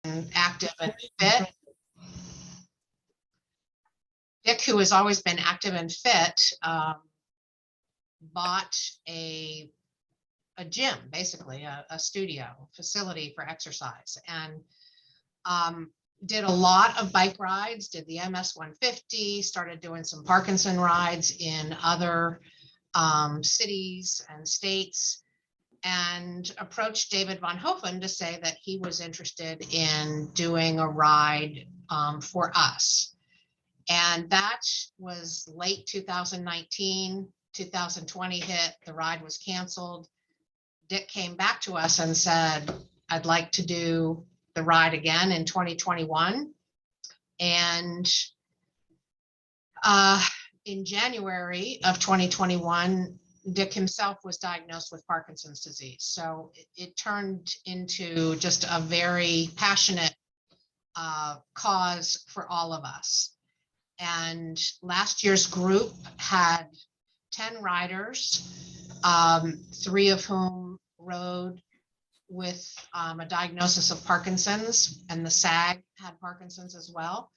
active and fit. Dick, who has always been active and fit, bought a gym, basically a studio facility for exercise, and did a lot of bike rides, did the MS 150, started doing some Parkinson rides in other cities and states, and approached David von Hofen to say that he was interested in doing a ride for us. And that was late 2019, 2020 hit, the ride was canceled. Dick came back to us and said, I'd like to do the ride again in 2021. And in January of 2021, Dick himself was diagnosed with Parkinson's disease. So it turned into just a very passionate cause for all of us. And last year's group had 10 riders, 3 of whom rode with a diagnosis of Parkinson's, and the SAG had Parkinson's as well.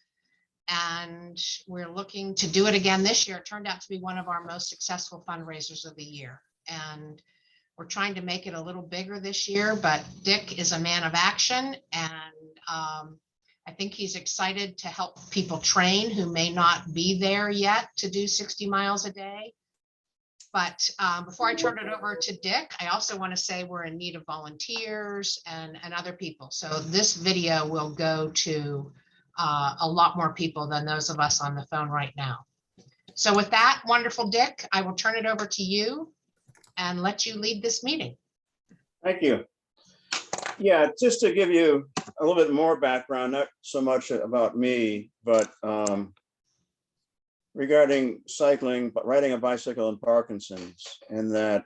And we're looking to do it again this year. It turned out to be one of our most successful fundraisers of the year. And we're trying to make it a little bigger this year, but Dick is a man of action. And I think he's excited to help people train who may not be there yet to do 60 miles a day. But before I turn it over to Dick, I also want to say we're in need of volunteers and other people. So this video will go to a lot more people than those of us on the phone right now. So with that, wonderful Dick, I will turn it over to you and let you lead this meeting. Thank you. Yeah, just to give you a little bit more background, not so much about me, but regarding cycling, but riding a bicycle and Parkinson's, and that,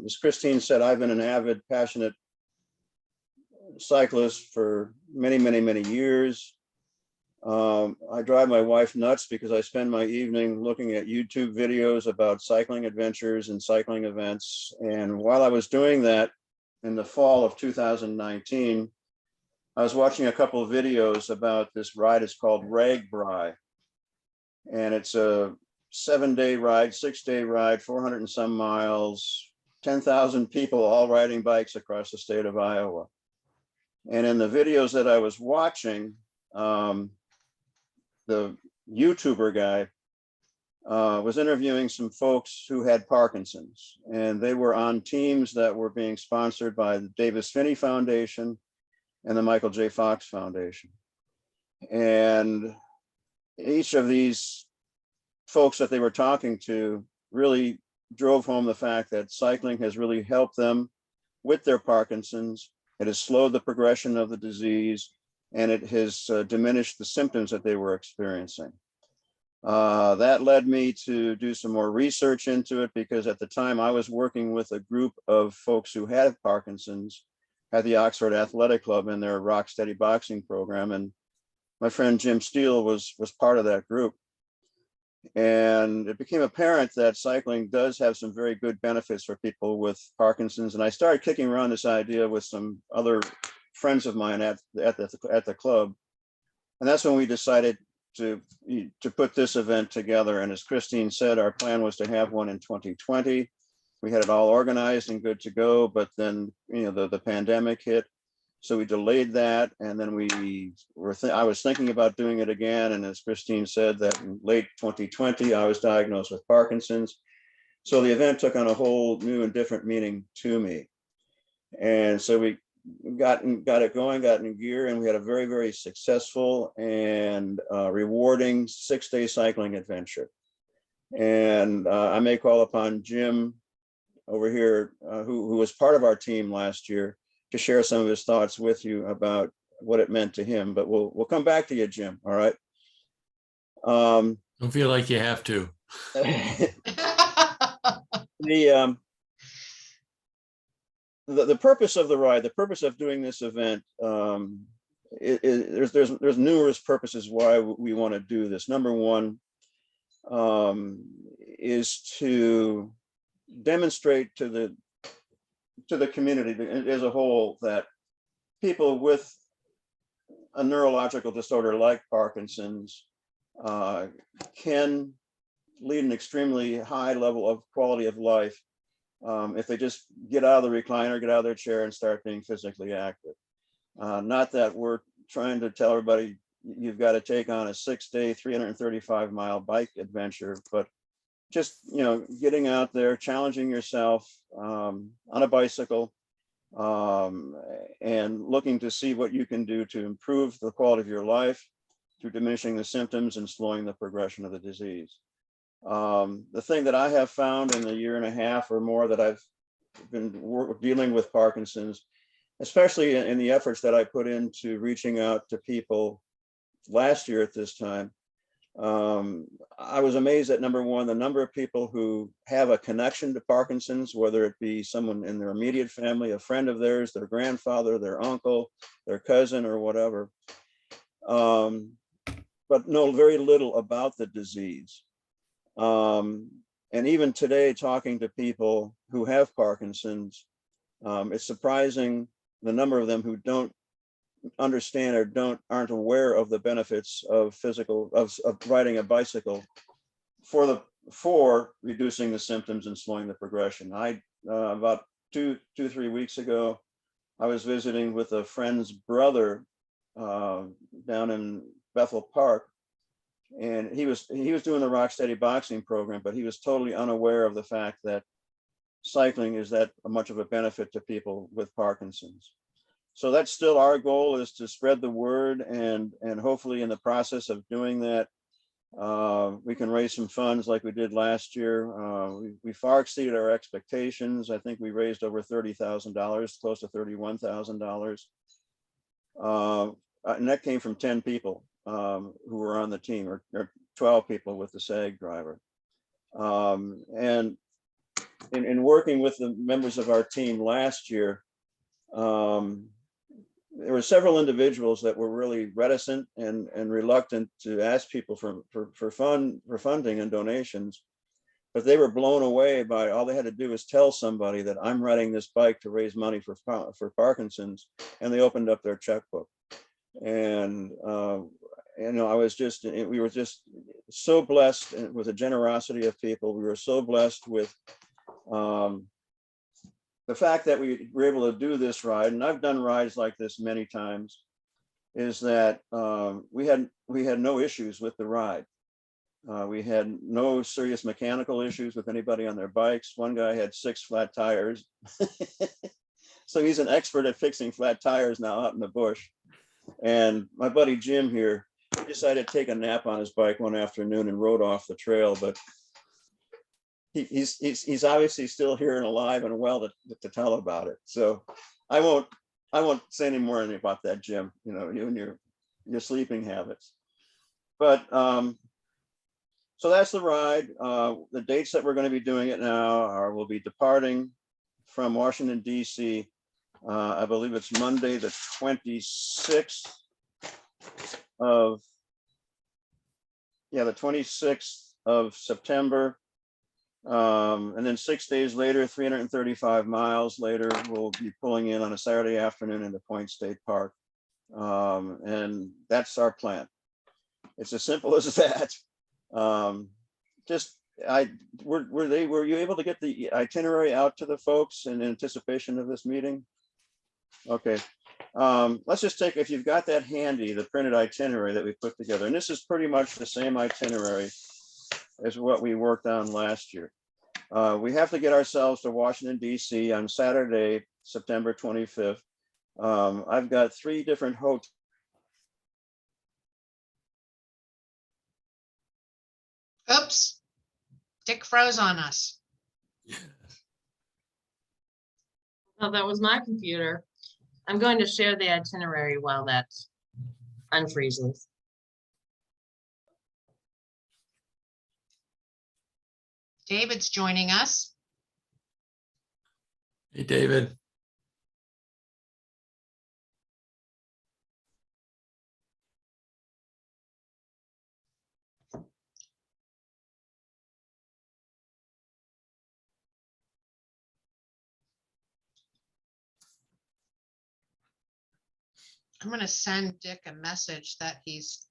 as Christine said, I've been an avid, passionate cyclist for many, many, many years. I drive my wife nuts because I spend my evening looking at YouTube videos about cycling adventures and cycling events. And while I was doing that in the fall of 2019, I was watching a couple of videos about this ride. It's called Ragbri. And it's a 7-day ride, 6-day ride, 400 and some miles, 10,000 people all riding bikes across the state of Iowa. And in the videos that I was watching, the YouTuber guy was interviewing some folks who had Parkinson's, and they were on teams that were being sponsored by the Davis Phinney Foundation and the Michael J. Fox Foundation. And each of these folks that they were talking to really drove home the fact that cycling has really helped them with their Parkinson's. It has slowed the progression of the disease, and it has diminished the symptoms that they were experiencing. That led me to do some more research into it, because at the time I was working with a group of folks who had Parkinson's at the Oxford Athletic Club in their Rock Steady boxing program. And my friend Jim Steele was part of that group. And it became apparent that cycling does have some very good benefits for people with Parkinson's. And I started kicking around this idea with some other friends of mine at the club. And that's when we decided to put this event together. And as Christine said, our plan was to have one in 2020. We had it all organized and good to go, but then the pandemic hit. So we delayed that, and then I was thinking about doing it again. And as Christine said, that in late 2020, I was diagnosed with Parkinson's. So the event took on a whole new and different meaning to me. And so we got it going, got in gear, and we had a very, very successful and rewarding 6-day cycling adventure. And I may call upon Jim over here, who was part of our team last year, to share some of his thoughts with you about what it meant to him. But we'll come back to you, Jim. All right. Don't feel like you have to. The purpose of the ride, the purpose of doing this event, there's numerous purposes why we want to do this. Number one is to demonstrate to the community as a whole that people with a neurological disorder like Parkinson's can lead an extremely high level of quality of life if they just get out of the recliner, get out of their chair and start being physically active. Not that we're trying to tell everybody you've got to take on a 6-day, 335-mile bike adventure, but just, you know, getting out there, challenging yourself on a bicycle, and looking to see what you can do to improve the quality of your life through diminishing the symptoms and slowing the progression of the disease. The thing that I have found in the year and a half or more that I've been dealing with Parkinson's, especially in the efforts that I put into reaching out to people last year at this time, I was amazed at, number one, the number of people who have a connection to Parkinson's, whether it be someone in their immediate family, a friend of theirs, their grandfather, their uncle, their cousin, or whatever, but know very little about the disease. And even today, talking to people who have Parkinson's, it's surprising the number of them who don't understand or aren't aware of the benefits of riding a bicycle for reducing the symptoms and slowing the progression. About 2-3 weeks ago, I was visiting with a friend's brother down in Bethel Park, and he was doing the Rocksteady boxing program, but he was totally unaware of the fact that cycling is that much of a benefit to people with Parkinson's. So that's still our goal, is to spread the word, and hopefully in the process of doing that, we can raise some funds like we did last year. We far exceeded our expectations. I think we raised over $30,000, close to $31,000. And that came from 10 people who were on the team, or 12 people with the SAG driver. And in working with the members of our team last year, there were several individuals that were really reticent and reluctant to ask people for funding and donations, but they were blown away by, all they had to do was tell somebody that I'm riding this bike to raise money for Parkinson's, and they opened up their checkbook. And you know, we were just so blessed with the generosity of people. We were so blessed with the fact that we were able to do this ride, and I've done rides like this many times, is that we had no issues with the ride. We had no serious mechanical issues with anybody on their bikes. One guy had 6 flat tires. So he's an expert at fixing flat tires now out in the bush. And my buddy Jim here decided to take a nap on his bike one afternoon and rode off the trail, but he's obviously still here and alive and well to tell about it. So I won't say any more about that, Jim, you know, you and your sleeping habits. But so that's the ride. The dates that we're going to be doing it now are, we'll be departing from Washington, D.C. I believe it's Monday, the 26th of September. And then 6 days later, 335 miles later, we'll be pulling in on a Saturday afternoon into Point State Park. And that's our plan. It's as simple as that. Were you able to get the itinerary out to the folks in anticipation of this meeting? Okay. Let's just take, if you've got that handy, the printed itinerary that we put together, and this is pretty much the same itinerary as what we worked on last year. We have to get ourselves to Washington, D.C. on Saturday, September 25th. I've got 3 different hotels. Oops, Dick froze on us. Oh, that was my computer. I'm going to share the itinerary while that unfreezes. David's joining us. Hey, David. I'm gonna send Dick a message that he's,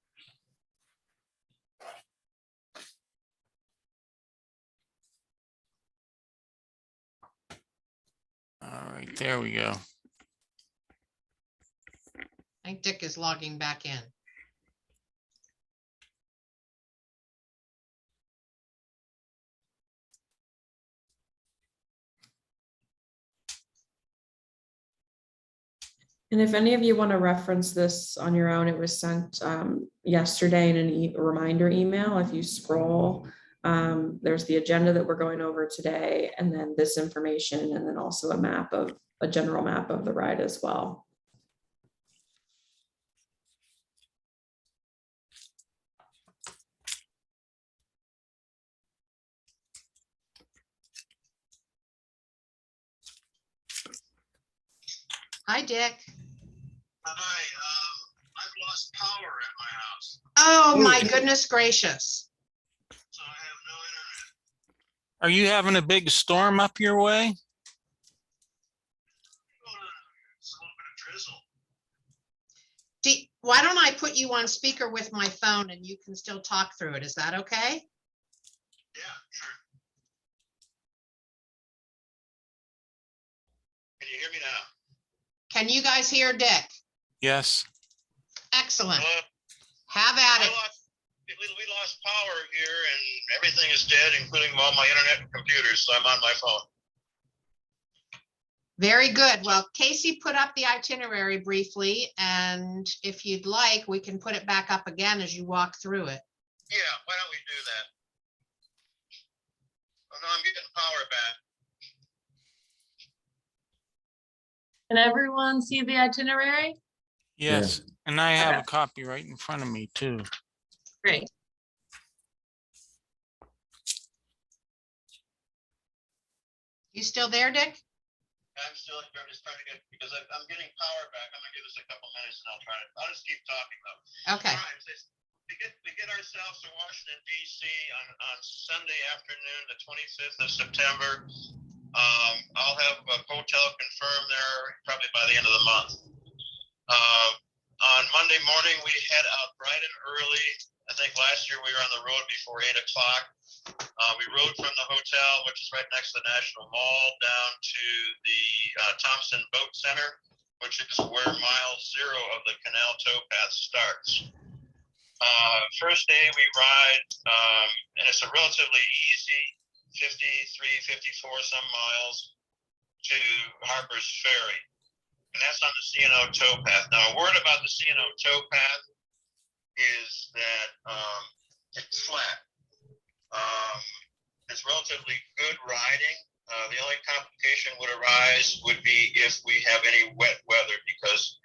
All right, there we go. I think Dick is logging back in. And if any of you want to reference this on your own, it was sent yesterday in a reminder email. If you scroll, there's the agenda that we're going over today, and then this information, and then also a general map of the ride as well. Hi, Dick. Hi, I've lost power at my house, Oh, my goodness gracious. so I have no internet. Are you having a big storm up your way? It's a little bit of drizzle. Why don't I put you on speaker with my phone and you can still talk through it? Is that okay? Yeah, sure. Can you hear me now? Can you guys hear Dick? Yes. Excellent. Hello? Have at it. We lost power here and everything is dead, including all my internet and computers, so I'm on my phone. Very good. Well, Casey put up the itinerary briefly, and if you'd like, we can put it back up again as you walk through it. Yeah, why don't we do that? Oh, no, I'm getting power back. Can everyone see the itinerary? Yes. And I have Okay. a copy right in front of me too. Great. You still there, Dick? I'm just trying to get, because I'm getting power back. I'm gonna give this a couple minutes and I'll just keep talking though. Okay. All right, so we get ourselves to Washington DC on Sunday afternoon, the 25th of September. I'll have a hotel confirmed there probably by the end of the month. On Monday morning, we head out bright and early. I think last year we were on the road before 8 o'clock. We rode from the hotel, which is right next to the National Mall, down to the Thompson Boat Center, which is where mile 0 of the Cno Towpath starts. First day we ride, and it's a relatively easy 53, 54 some miles to Harper's Ferry. And that's on the Cno Towpath. Now, a word about the Cno Towpath is that it's flat. It's relatively good riding. The only complication would arise would be if we have any wet weather, because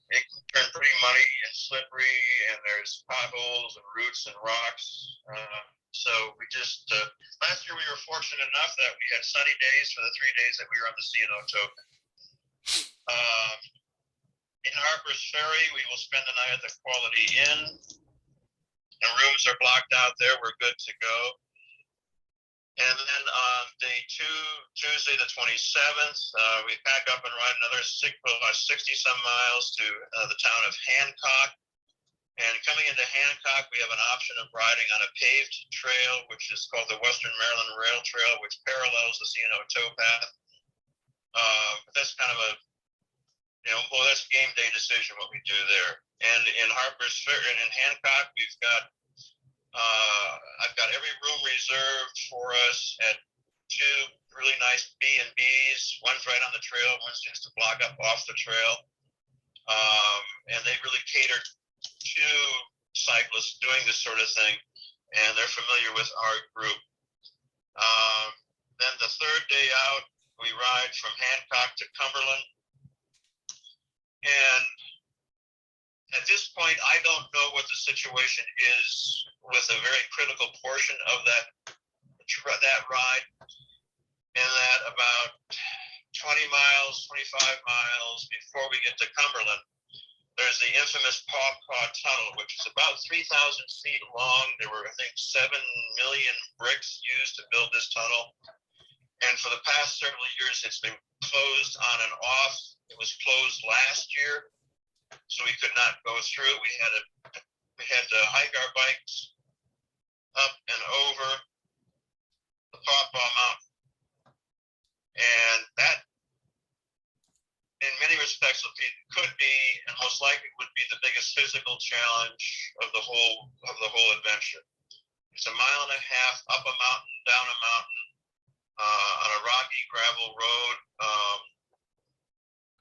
it can turn pretty muddy and slippery, and there's potholes and roots and rocks. So we just, last year we were fortunate enough that we had sunny days for the 3 days that we were on the Cno Towpath. In Harper's Ferry, we will spend the night at the Quality Inn. The rooms are blocked out there. We're good to go. And then on day 2, Tuesday the 27th, we pack up and ride another 60 some miles to the town of Hancock. And coming into Hancock, we have an option of riding on a paved trail, which is called the Western Maryland Rail Trail, which parallels the Cno Towpath. That's kind of a, that's a game day decision what we do there. And in Harper's Ferry and in Hancock, we've got, I've got every room reserved for us at 2 really nice B&Bs. One's right on the trail, one's just a block up off the trail. And they really cater to cyclists doing this sort of thing, and they're familiar with our group. Then the third day out, we ride from Hancock to Cumberland. And at this point, I don't know what the situation is with a very critical portion of that ride, and that about 20 miles, 25 miles before we get to Cumberland, there's the infamous Paw Paw Tunnel, which is about 3,000 feet long. There were, I think, 7 million bricks used to build this tunnel. And for the past several years, it's been closed on and off. It was closed last year so we could not go through. We had to hike our bikes up and over the Pawpaw Mountain, and that, in many respects, could be, and most likely would be, the biggest physical challenge of the whole adventure. It's 1.5 miles up a mountain, down a mountain, on a rocky gravel road.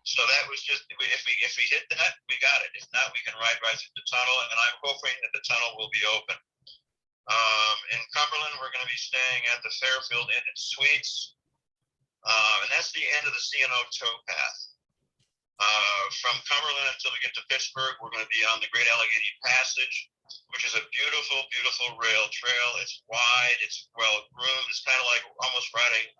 So that was just, if we hit that, we got it. If not, we can ride right through the tunnel, and I'm hoping that the tunnel will be open. In Cumberland, we're going to be staying at the Fairfield Inn and Suites, and that's the end of the Cno Towpath. From Cumberland until we get to Pittsburgh, we're going to be on the Great Allegheny Passage, which is a beautiful, beautiful rail trail. It's wide, it's well groomed. It's kind of like almost riding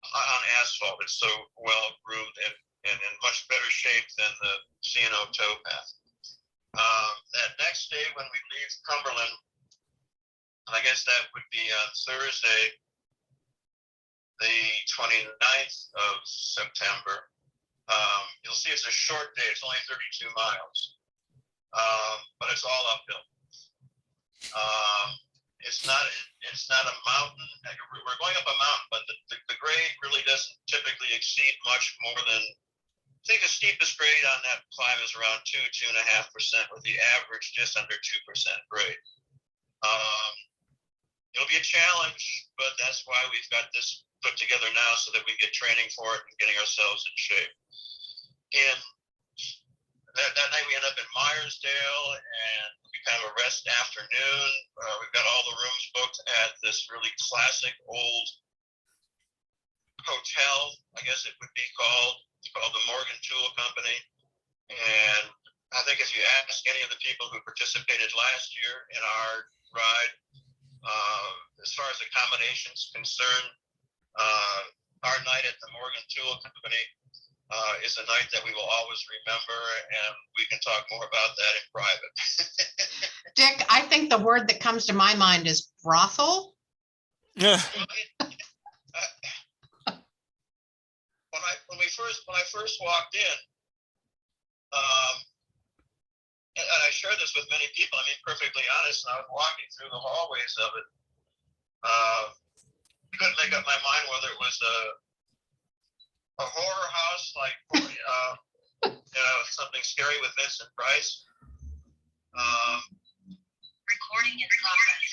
on asphalt. It's so well groomed and in much better shape than the Cno Towpath. That next day when we leave Cumberland, I guess that would be on Thursday, the 29th of September. You'll see it's a short day. It's only 32 miles, but it's all uphill. It's not a mountain. We're going up a mountain, but the grade really doesn't typically exceed much more than, I think the steepest grade on that climb is around 2.5%, with the average just under 2% grade. It'll be a challenge, but that's why we've got this put together now, so that we get training for it and getting ourselves in shape. And that night we end up in Myersdale, and we kind of a rest afternoon. We've got all the rooms booked at this really classic old hotel, I guess it would be called. It's called the Morgan Tool Company. And I think if you ask any of the people who participated last year in our ride, as far as accommodations concerned, our night at the Morgan Tool Company is a night that we will always remember, and we can talk more about that in private. Dick, I think the word that comes to my mind is brothel. Yeah. When I first walked in, and I shared this with many people, I mean, perfectly honest, and I was walking through the hallways of it. I couldn't make up my mind whether it was a horror house, like something scary with Vincent Price. Recording in progress.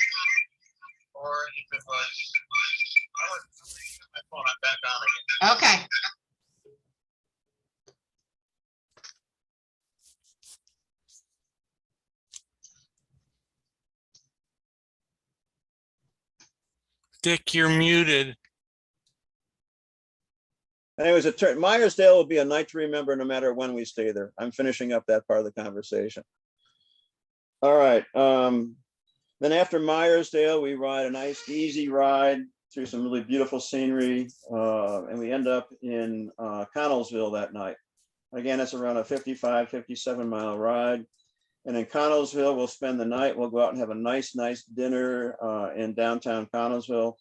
Or if it was, my phone, I'm back on again. Okay. Dick, you're muted. Anyways, Myersdale will be a night to remember no matter when we stay there. I'm finishing up that part of the conversation. All right. Then after Myersdale, we ride a nice, easy ride through some really beautiful scenery, and we end up in Connellsville that night. Again, it's around a 55, 57 mile ride. And in Connellsville, we'll spend the night. We'll go out and have a nice dinner in downtown Connellsville,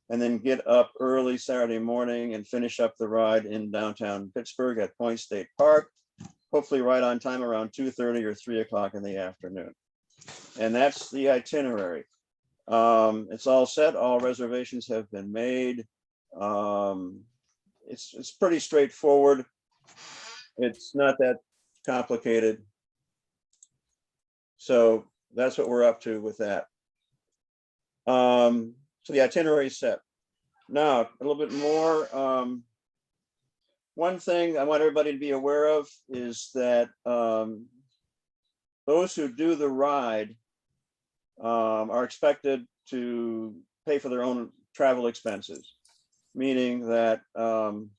and then get up early Saturday morning and finish up the ride in downtown Pittsburgh at Point State Park, hopefully right on time around 2:30 or 3 o'clock in the afternoon. And that's the itinerary. It's all set. All reservations have been made. It's pretty straightforward. It's not that complicated. So that's what we're up to with that. So the itinerary is set. Now, a little bit more. One thing I want everybody to be aware of is that those who do the ride are expected to pay for their own travel expenses, meaning that, I'm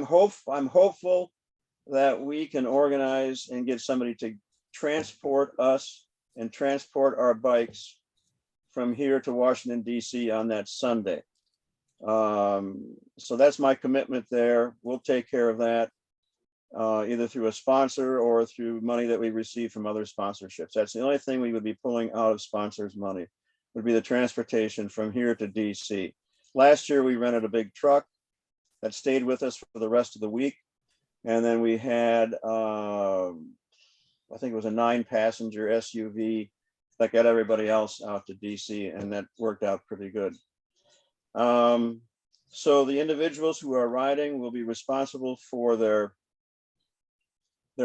hopeful that we can organize and get somebody to transport us and transport our bikes from here to Washington, D.C. on that Sunday. So that's my commitment there. We'll take care of that, either through a sponsor or through money that we receive from other sponsorships. That's the only thing we would be pulling out of sponsors' money, would be the transportation from here to DC. Last year, we rented a big truck that stayed with us for the rest of the week. And then we had, I think it was a 9-passenger SUV that got everybody else out to DC, and that worked out pretty good. So the individuals who are riding will be responsible for their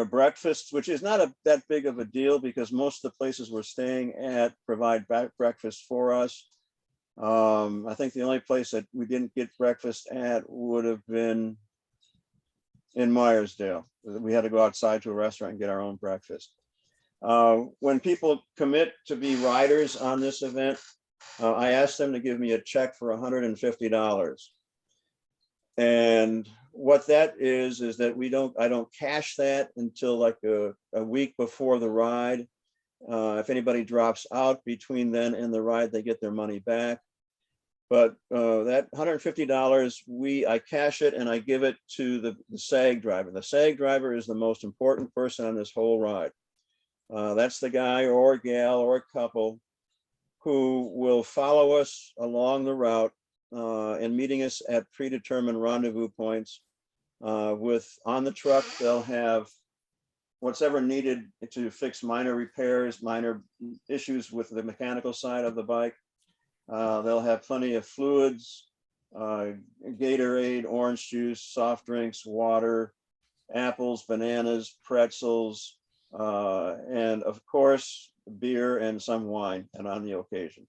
breakfasts, which is not that big of a deal because most of the places we're staying at provide breakfast for us. I think the only place that we didn't get breakfast at would have been in Myersdale. We had to go outside to a restaurant and get our own breakfast. When people commit to be riders on this event, I asked them to give me a check for $150. And what that is that I don't cash that until like a week before the ride. If anybody drops out between then and the ride, they get their money back. But that $150, I cash it and I give it to the SAG driver. The SAG driver is the most important person on this whole ride. That's the guy or gal or couple who will follow us along the route and meeting us at predetermined rendezvous points. On the truck, they'll have what's ever needed to fix minor repairs, minor issues with the mechanical side of the bike. They'll have plenty of fluids, Gatorade, orange juice, soft drinks, water, apples, bananas, pretzels, and of course, beer and some wine, and on the occasion.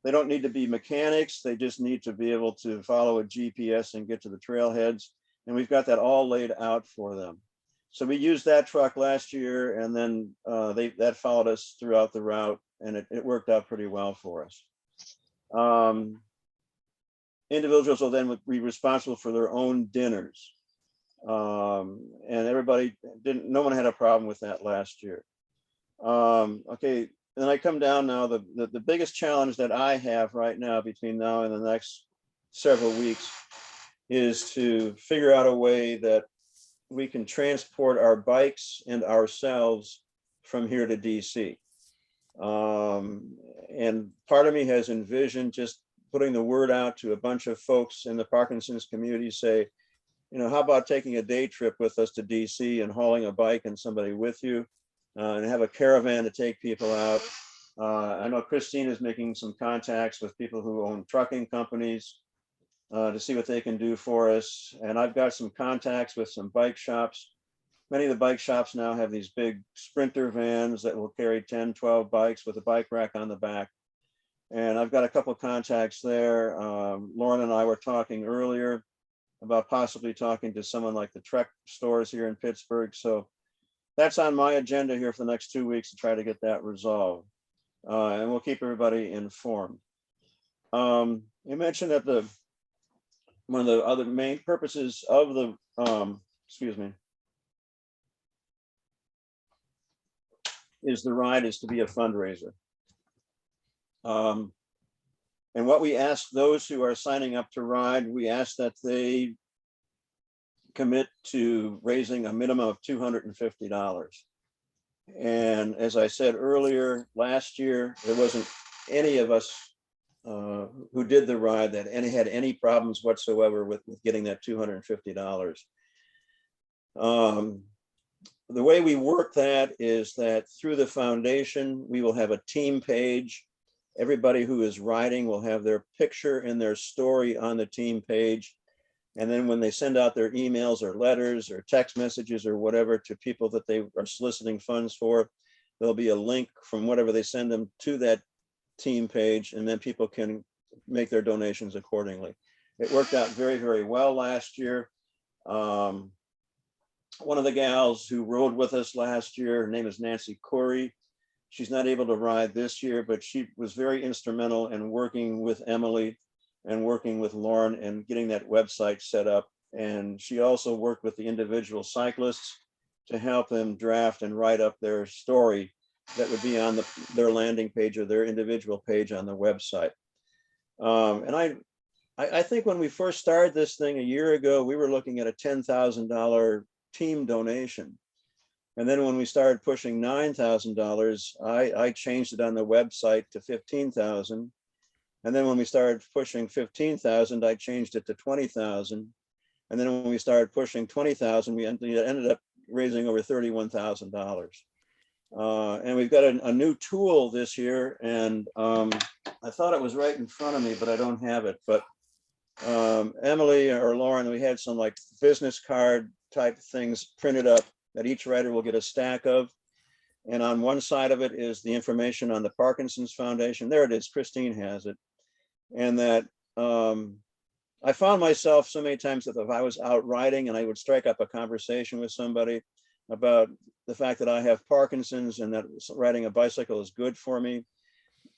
They don't need to be mechanics. They just need to be able to follow a GPS and get to the trailheads. And we've got that all laid out for them. So we used that truck last year, and then that followed us throughout the route, and it worked out pretty well for us. Individuals will then be responsible for their own dinners. And no one had a problem with that last year. Okay, then I come down now, the biggest challenge that I have right now between now and the next several weeks is to figure out a way that we can transport our bikes and ourselves from here to DC. And part of me has envisioned just putting the word out to a bunch of folks in the Parkinson's community, say, how about taking a day trip with us to DC and hauling a bike and somebody with you, and have a caravan to take people out. I know Christine is making some contacts with people who own trucking companies to see what they can do for us. And I've got some contacts with some bike shops. Many of the bike shops now have these big Sprinter vans that will carry 10, 12 bikes with a bike rack on the back. And I've got a couple of contacts there. Lauren and I were talking earlier about possibly talking to someone like the Trek stores here in Pittsburgh. So that's on my agenda here for the next 2 weeks to try to get that resolved. And we'll keep everybody informed. You mentioned that one of the other main purposes of the, is the ride is to be a fundraiser. And what we ask those who are signing up to ride, we ask that they commit to raising a minimum of $250. And as I said earlier, last year, there wasn't any of us who did the ride that had any problems whatsoever with getting that $250. The way we work that is that through the foundation, we will have a team page. Everybody who is riding will have their picture and their story on the team page. And then when they send out their emails or letters or text messages or whatever to people that they are soliciting funds for, there'll be a link from whatever they send them to that team page, and then people can make their donations accordingly. It worked out very, very well last year. One of the gals who rode with us last year, her name is Nancy Corey. She's not able to ride this year, but she was very instrumental in working with Emily and working with Lauren and getting that website set up. And she also worked with the individual cyclists to help them draft and write up their story that would be on their landing page or their individual page on the website. And I think when we first started this thing a year ago, we were looking at a $10,000 team donation. And then when we started pushing $9,000, I changed it on the website to $15,000. And then when we started pushing $15,000, I changed it to $20,000. And then when we started pushing 20,000, we ended up raising over $31,000. And we've got a new tool this year, and I thought it was right in front of me, but I don't have it. But Emily or Lauren, we had some like business card type things printed up that each writer will get a stack of. And on one side of it is the information on the Parkinson's Foundation. There it is, Christine has it. And that I found myself so many times that if I was out riding and I would strike up a conversation with somebody about the fact that I have Parkinson's and that riding a bicycle is good for me,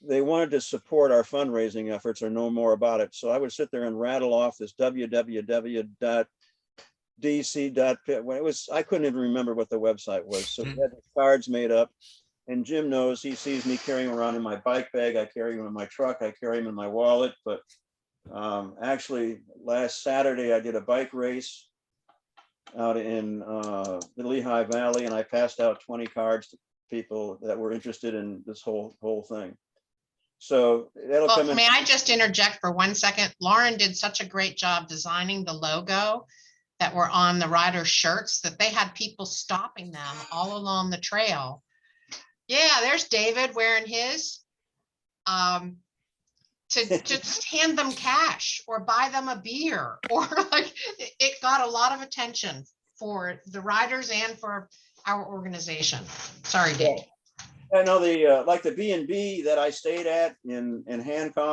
they wanted to support our fundraising efforts or know more about it. So I would sit there and rattle off this www.dc.pit. When it was, I couldn't even remember what the website was. So we had the cards made up, and Jim knows, he sees me carrying them around in my bike bag. I carry them in my truck. I carry them in my wallet. But actually last Saturday, I did a bike race out in the Lehigh Valley, and I passed out 20 cards to people that were interested in this whole thing. So that'll come in. May I just interject for 1 second? Lauren did such a great job designing the logo that were on the rider shirts that they had people stopping them all along the trail. Yeah, there's David wearing his. To just hand them cash or buy them a beer, or like it got a lot of attention for the riders and for our organization. Sorry, Dave. I know the like the B&B that I stayed at in Hancock.